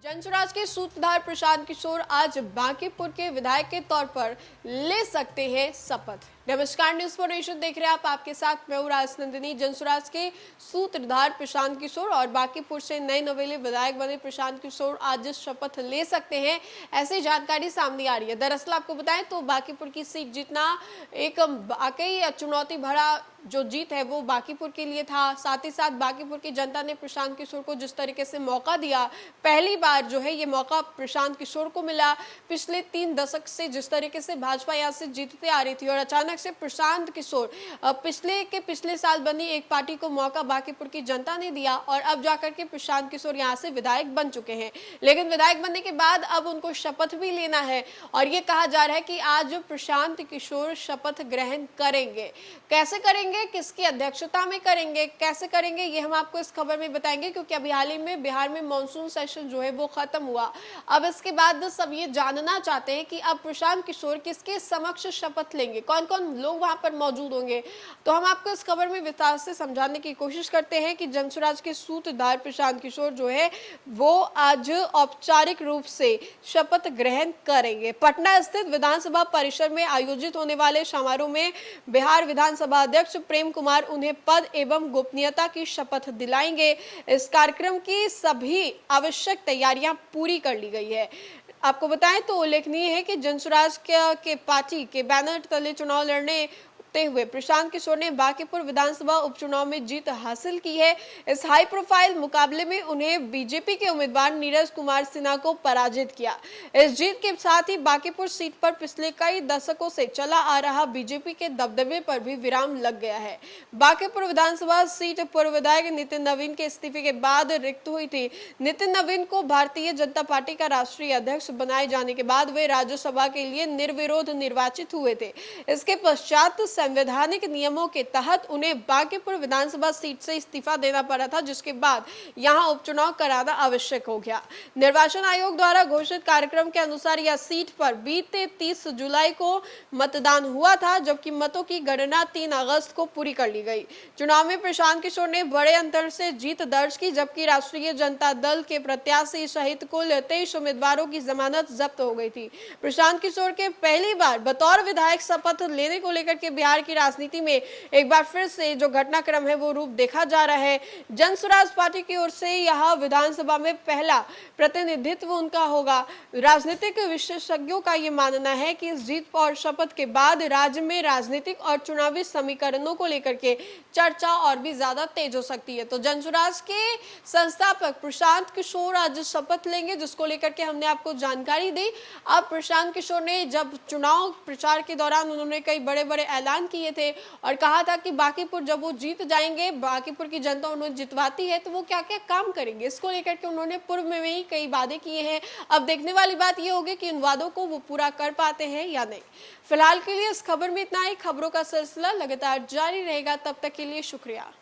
जनसुराज के सूत्रधार प्रशांत किशोर आज बांकीपुर के विधायक के तौर पर ले सकते हैं शपथ। नमस्कार, न्यूज़ फॉर नेशन देख रहे हैं आप। आपके साथ मैं हूं राजनंदिनी। जनसुराज के सूत्रधार प्रशांत किशोर और बांकीपुर से नए नवेले विधायक बने प्रशांत किशोर आज शपथ ले सकते हैं, ऐसी जानकारी सामने आ रही है। दरअसल आपको बताएं तो बांकीपुर की सीट जीतना एक वाकई चुनौती भरा जो जीत है वो बांकीपुर के लिए था। साथ ही साथ बांकीपुर की जनता ने प्रशांत किशोर को जिस तरीके से मौका दिया, पहली बार जो है ये मौका प्रशांत किशोर को मिला। पिछले 3 दशक से जिस तरीके से भाजपा यहाँ से जीतते आ रही थी और अचानक से प्रशांत किशोर पिछले साल बनी एक पार्टी को मौका बांकीपुर की जनता ने दिया और अब जाकर के प्रशांत किशोर यहाँ से विधायक बन चुके हैं। लेकिन विधायक बनने के बाद अब उनको शपथ भी लेना है और ये कहा जा रहा है कि आज प्रशांत किशोर शपथ ग्रहण करेंगे। कैसे करेंगे, किसकी अध्यक्षता में करेंगे, कैसे करेंगे, ये हम आपको इस खबर में बताएंगे, क्योंकि अभी हाल ही में बिहार में मॉनसून सेशन जो है वो खत्म हुआ। अब इसके बाद सब ये जानना चाहते हैं कि अब प्रशांत किशोर किसके समक्ष शपथ लेंगे, कौन कौन लोग वहां पर मौजूद होंगे। तो हम आपको इस खबर में विस्तार से समझाने की कोशिश करते हैं कि जनसुराज के सूत्रधार प्रशांत किशोर जो है वो आज औपचारिक रूप से शपथ ग्रहण करेंगे। पटना स्थित विधानसभा परिसर में आयोजित होने वाले समारोह में बिहार विधानसभा अध्यक्ष प्रेम कुमार उन्हें पद एवं गोपनीयता की शपथ दिलाएंगे। इस कार्यक्रम की सभी आवश्यक तैयारियां पूरी कर ली गई है। आपको बताएं तो उल्लेखनीय है कि जनसुराज के पार्टी के बैनर तले चुनाव लड़ने हुए प्रशांत किशोर ने बांकीपुर विधानसभा उपचुनाव में जीत हासिल की है। इस हाई प्रोफाइल मुकाबले में उन्हें बीजेपी के उम्मीदवार नीरज कुमार सिन्हा को पराजित किया। इस जीत के साथ ही बांकीपुर सीट पर पिछले कई दशकों से चला आ रहा बीजेपी के दबदबे पर भी विराम लग गया है। बांकीपुर विधानसभा सीट पूर्व विधायक नितिन नवीन के इस्तीफे के बाद रिक्त हुई थी। नितिन नवीन को भारतीय जनता पार्टी का राष्ट्रीय अध्यक्ष बनाए जाने के बाद वे राज्यसभा के लिए निर्विरोध निर्वाचित हुए थे। इसके पश्चात संवैधानिक नियमों के तहत उन्हें बांकीपुर विधानसभा सीट से इस्तीफा देना पड़ा था, जिसके बाद यहां उपचुनाव कराना आवश्यक हो गया। निर्वाचन आयोग द्वारा घोषित कार्यक्रम के अनुसार यह सीट पर बीते 30 जुलाई को मतदान हुआ था, जबकि मतों की गणना 3 अगस्त को पूरी कर ली गई। चुनाव में प्रशांत किशोर ने बड़े अंतर से जीत दर्ज की, जबकि राष्ट्रीय जनता दल के प्रत्याशी सहित कुल 23 उम्मीदवारों की जमानत जब्त हो गई थी। प्रशांत किशोर के पहली बार बतौर विधायक शपथ लेने को लेकर के बिहार की राजनीति में एक बार फिर से जो घटनाक्रम है वो रूप देखा जा रहा है। जनसुराज पार्टी की ओर से यह विधानसभा में पहला प्रतिनिधित्व उनका होगा। राजनीतिक विशेषज्ञों का ये मानना है कि इस जीत और शपथ के बाद राज्य में राजनीतिक और चुनावी समीकरणों को लेकर के चर्चा और भी ज्यादा तेज हो सकती है। तो जनसुराज के संस्थापक प्रशांत किशोर आज शपथ लेंगे, जिसको लेकर के हमने आपको जानकारी दी। अब प्रशांत किशोर ने जब चुनाव प्रचार के दौरान उन्होंने कई बड़े बड़े ऐलान किए थे और कहा था कि बांकीपुर जब वो जीत जाएंगे, बांकीपुर की जनता उन्हें जितवाती है तो वो क्या क्या काम करेंगे, इसको लेकर के उन्होंने पूर्व में ही कई वादे किए हैं। अब देखने वाली बात ये होगी कि इन वादों को वो पूरा कर पाते हैं या नहीं। फिलहाल के लिए इस खबर में इतना ही। खबरों का सिलसिला लगातार जारी रहेगा, तब तक के लिए शुक्रिया।